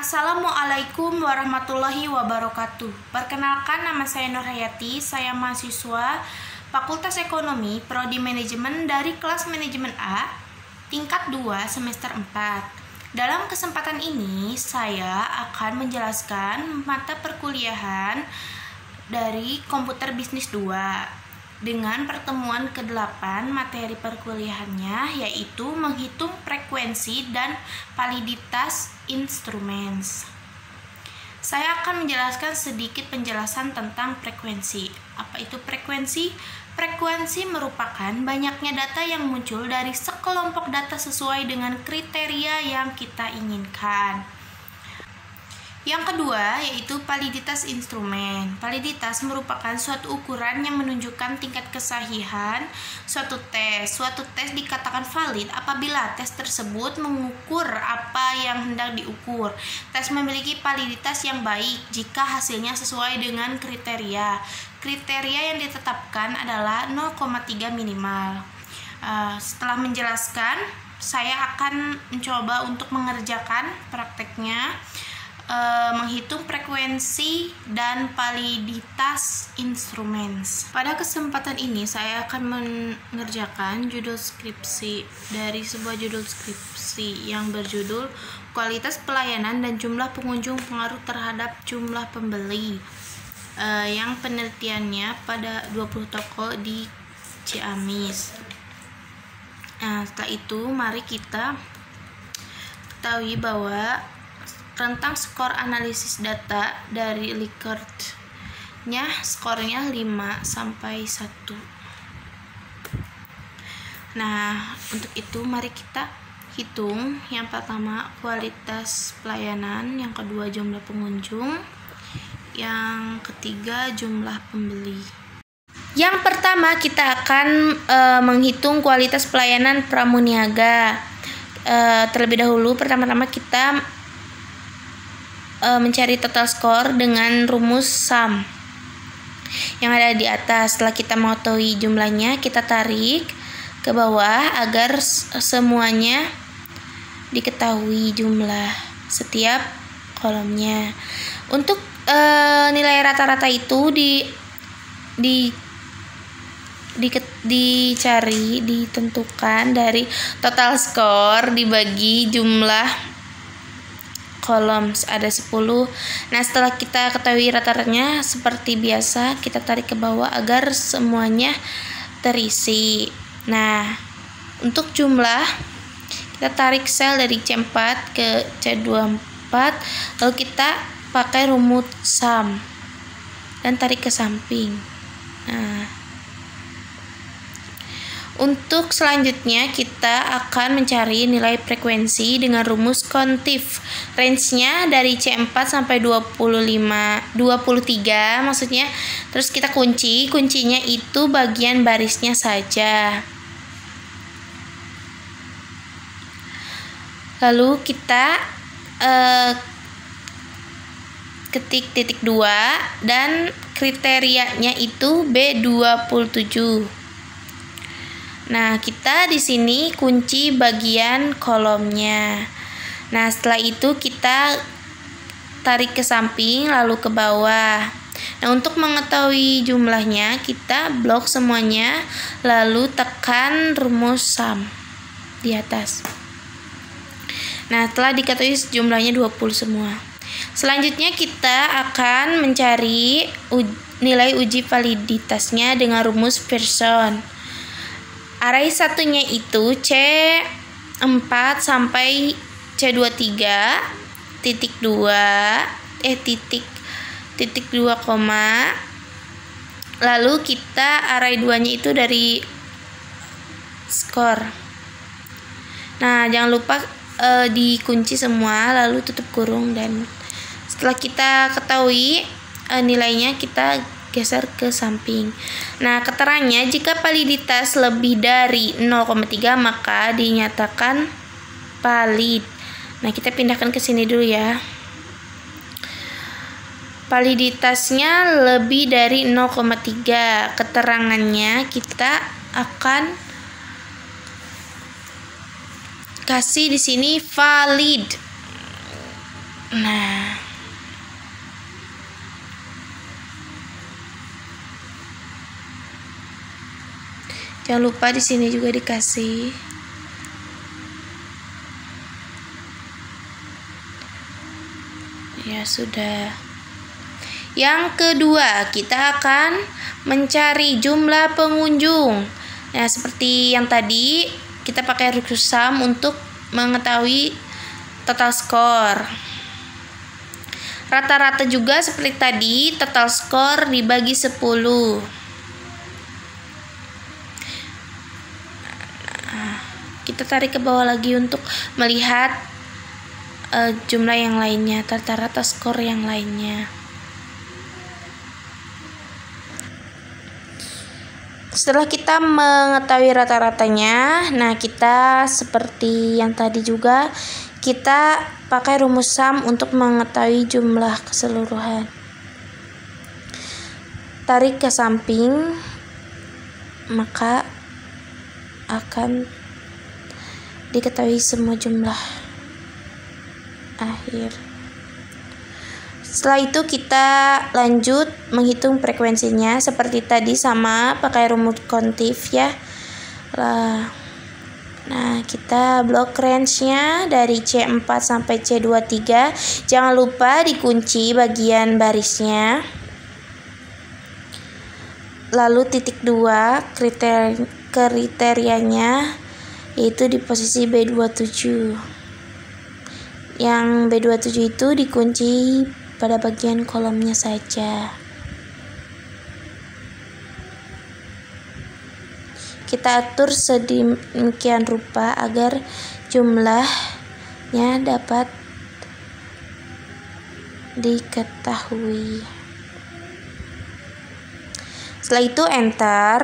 Assalamualaikum warahmatullahi wabarakatuh. Perkenalkan, nama saya Nur Hayati. Saya mahasiswa Fakultas Ekonomi Prodi Manajemen dari kelas Manajemen A, tingkat 2 semester 4. Dalam kesempatan ini, saya akan menjelaskan mata perkuliahan dari Komputer Bisnis 2 dengan pertemuan ke-8 materi perkuliahannya, yaitu menghitung frekuensi dan validitas instrumen. Saya akan menjelaskan sedikit penjelasan tentang frekuensi. Apa itu frekuensi? Frekuensi merupakan banyaknya data yang muncul dari sekelompok data sesuai dengan kriteria yang kita inginkan. Yang kedua yaitu validitas instrumen. Validitas merupakan suatu ukuran yang menunjukkan tingkat kesahihan suatu tes. Suatu tes dikatakan valid apabila tes tersebut mengukur apa yang hendak diukur. Tes memiliki validitas yang baik jika hasilnya sesuai dengan kriteria. Kriteria yang ditetapkan adalah 0,3 minimal. Setelah menjelaskan, saya akan mencoba untuk mengerjakan prakteknya. Menghitung frekuensi dan validitas instrumen. Pada kesempatan ini saya akan mengerjakan judul skripsi dari sebuah judul skripsi yang berjudul Kualitas Pelayanan dan Jumlah Pengunjung Pengaruh Terhadap Jumlah Pembeli, yang penelitiannya pada 20 toko di Ciamis. Setelah itu mari kita ketahui bahwa tentang skor analisis data dari Likert-nya, skornya 5 sampai 1. Nah, untuk itu mari kita hitung. Yang pertama kualitas pelayanan, yang kedua jumlah pengunjung, yang ketiga jumlah pembeli. Yang pertama kita akan menghitung kualitas pelayanan pramuniaga. Terlebih dahulu pertama-tama kita mencari total skor dengan rumus sum yang ada di atas. Setelah kita mengetahui jumlahnya, kita tarik ke bawah agar semuanya diketahui jumlah setiap kolomnya. Untuk nilai rata-rata itu ditentukan dari total skor dibagi jumlah kolom, ada 10. Nah, setelah kita ketahui rata-ratanya, seperti biasa kita tarik ke bawah agar semuanya terisi. Nah, untuk jumlah kita tarik sel dari C4 ke C24, lalu kita pakai rumus sum dan tarik ke samping. Nah, untuk selanjutnya kita akan mencari nilai frekuensi dengan rumus kontif. Range-nya dari C4 sampai 23 maksudnya. Terus kita kuncinya itu bagian barisnya saja. Lalu kita ketik titik 2 dan kriterianya itu B27. Nah, kita di sini kunci bagian kolomnya. Nah, setelah itu kita tarik ke samping lalu ke bawah. Nah, untuk mengetahui jumlahnya, kita blok semuanya lalu tekan rumus sum di atas. Nah, setelah diketahui jumlahnya 20 semua. Selanjutnya kita akan mencari nilai uji validitasnya dengan rumus Pearson. Array satunya itu C4 sampai C23 titik 2 titik 2 koma. Lalu kita array 2-nya itu dari skor. Nah, jangan lupa dikunci semua lalu tutup kurung, dan setelah kita ketahui nilainya kita geser ke samping. Nah, keterangannya jika validitas lebih dari 0,3 maka dinyatakan valid. Nah, kita pindahkan ke sini dulu ya. Validitasnya lebih dari 0,3. Keterangannya kita akan kasih di sini valid. Nah, jangan lupa di sini juga dikasih. Ya sudah. Yang kedua, kita akan mencari jumlah pengunjung. Nah, seperti yang tadi, kita pakai rumus sum untuk mengetahui total skor. Rata-rata juga seperti tadi, total skor dibagi 10. Nah, kita tarik ke bawah lagi untuk melihat jumlah yang lainnya, rata-rata skor yang lainnya. Setelah kita mengetahui rata-ratanya, nah kita seperti yang tadi juga, kita pakai rumus sum untuk mengetahui jumlah keseluruhan. Tarik ke samping, maka akan diketahui semua jumlah akhir. Setelah itu kita lanjut menghitung frekuensinya seperti tadi, sama pakai rumus kontif ya. Nah, kita blok range-nya dari C4 sampai C23. Jangan lupa dikunci bagian barisnya. Lalu titik 2 kriterianya yaitu di posisi B27. Yang B27 itu dikunci pada bagian kolomnya saja. Kita atur sedemikian rupa agar jumlahnya dapat diketahui. Setelah itu enter.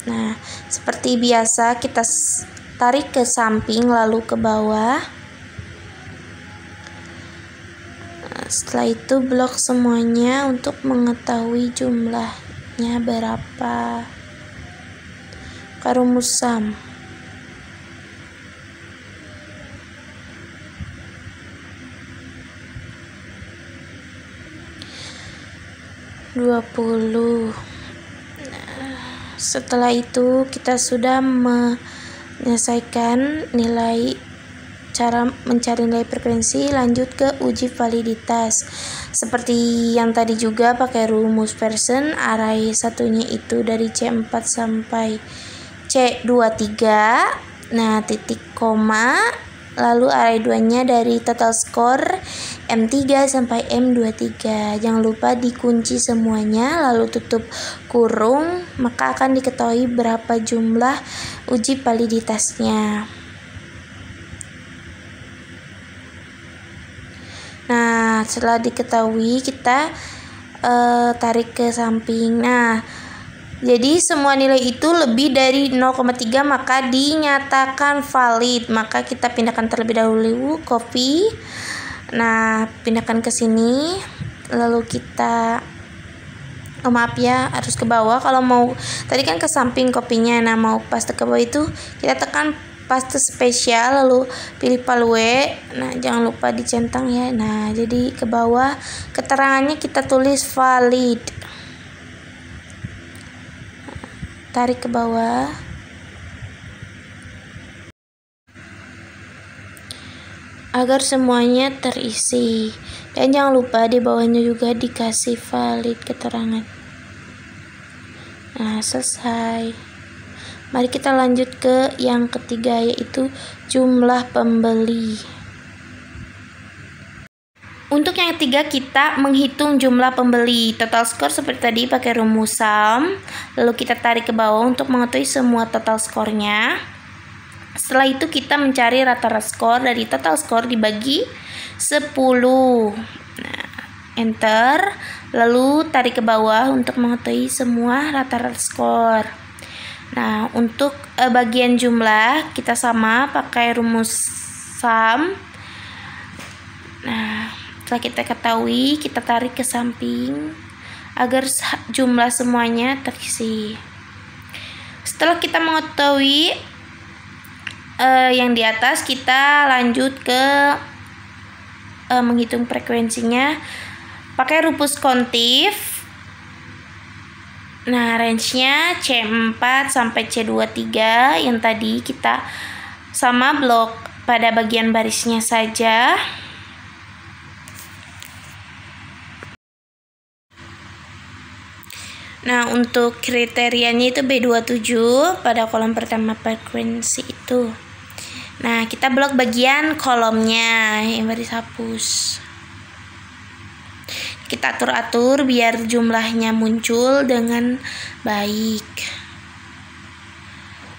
Nah, seperti biasa kita tarik ke samping lalu ke bawah. Setelah itu blok semuanya untuk mengetahui jumlahnya berapa. Rumus sum. Setelah itu kita sudah menyelesaikan cara mencari nilai frekuensi. Lanjut ke uji validitas. Seperti yang tadi juga pakai rumus Pearson, array satunya itu dari C4 sampai C23. Nah, titik koma, lalu array 2-nya dari total skor M3 sampai M23. Jangan lupa dikunci semuanya lalu tutup kurung, maka akan diketahui berapa jumlah uji validitasnya. Nah, setelah diketahui kita tarik ke samping. Nah, jadi semua nilai itu lebih dari 0,3 maka dinyatakan valid. Maka kita pindahkan terlebih dahulu, copy. Nah, pindahkan ke sini. Lalu kita maaf ya, harus ke bawah. Kalau mau tadi kan ke samping kopinya. Nah, mau paste ke bawah itu kita tekan paste spesial lalu pilih palue. Nah, jangan lupa dicentang ya. Nah, jadi ke bawah keterangannya kita tulis valid. Tarik ke bawah. Agar semuanya terisi. Dan jangan lupa di bawahnya juga dikasih valid keterangan. Nah, selesai. Mari kita lanjut ke yang ketiga, yaitu jumlah pembeli. Untuk yang ketiga kita menghitung jumlah pembeli. Total skor seperti tadi pakai rumus sum. Lalu kita tarik ke bawah untuk mengetahui semua total skornya. Setelah itu kita mencari rata-rata skor dari total skor dibagi 10. Nah, enter. Lalu tarik ke bawah untuk mengetahui semua rata-rata skor. Nah, untuk bagian jumlah kita sama pakai rumus sum. Nah, setelah kita ketahui, kita tarik ke samping agar jumlah semuanya terisi. Setelah kita mengetahui yang di atas, kita lanjut ke menghitung frekuensinya pakai rumus kontif. Nah, range-nya C4 sampai C23 yang tadi kita sama blok pada bagian barisnya saja. Nah, untuk kriterianya itu B27 pada kolom pertama frekuensi itu. Nah, kita blok bagian kolomnya yang baris hapus. Kita atur-atur biar jumlahnya muncul dengan baik.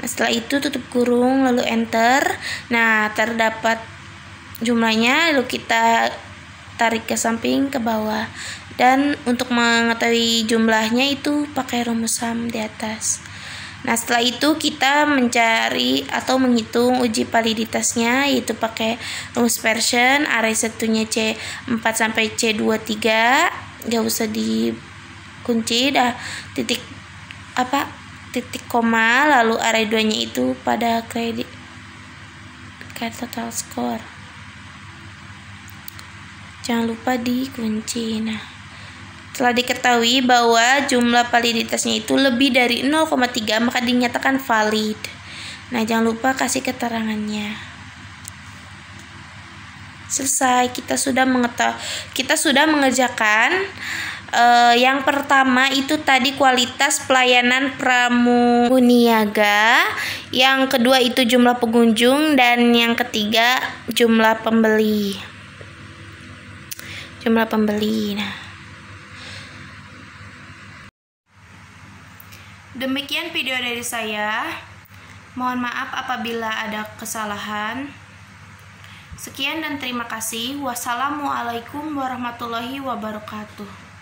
Nah, setelah itu tutup kurung lalu enter. Nah, terdapat jumlahnya, lalu kita tarik ke samping ke bawah. Dan untuk mengetahui jumlahnya itu pakai rumus sum di atas. Nah, setelah itu kita mencari atau menghitung uji validitasnya, yaitu pakai rumus Pearson. Array 1-nya C4 sampai C23, gak usah dikunci, dah titik koma, lalu array 2-nya itu pada kredit total score. Jangan lupa dikunci. Nah, setelah diketahui bahwa jumlah validitasnya itu lebih dari 0,3, maka dinyatakan valid. Nah, jangan lupa kasih keterangannya. Selesai, kita sudah mengerjakan yang pertama itu tadi kualitas pelayanan pramuginiaga, yang kedua itu jumlah pengunjung, dan yang ketiga jumlah pembeli. Nah, demikian video dari saya. Mohon maaf apabila ada kesalahan. Sekian dan terima kasih. Wassalamualaikum warahmatullahi wabarakatuh.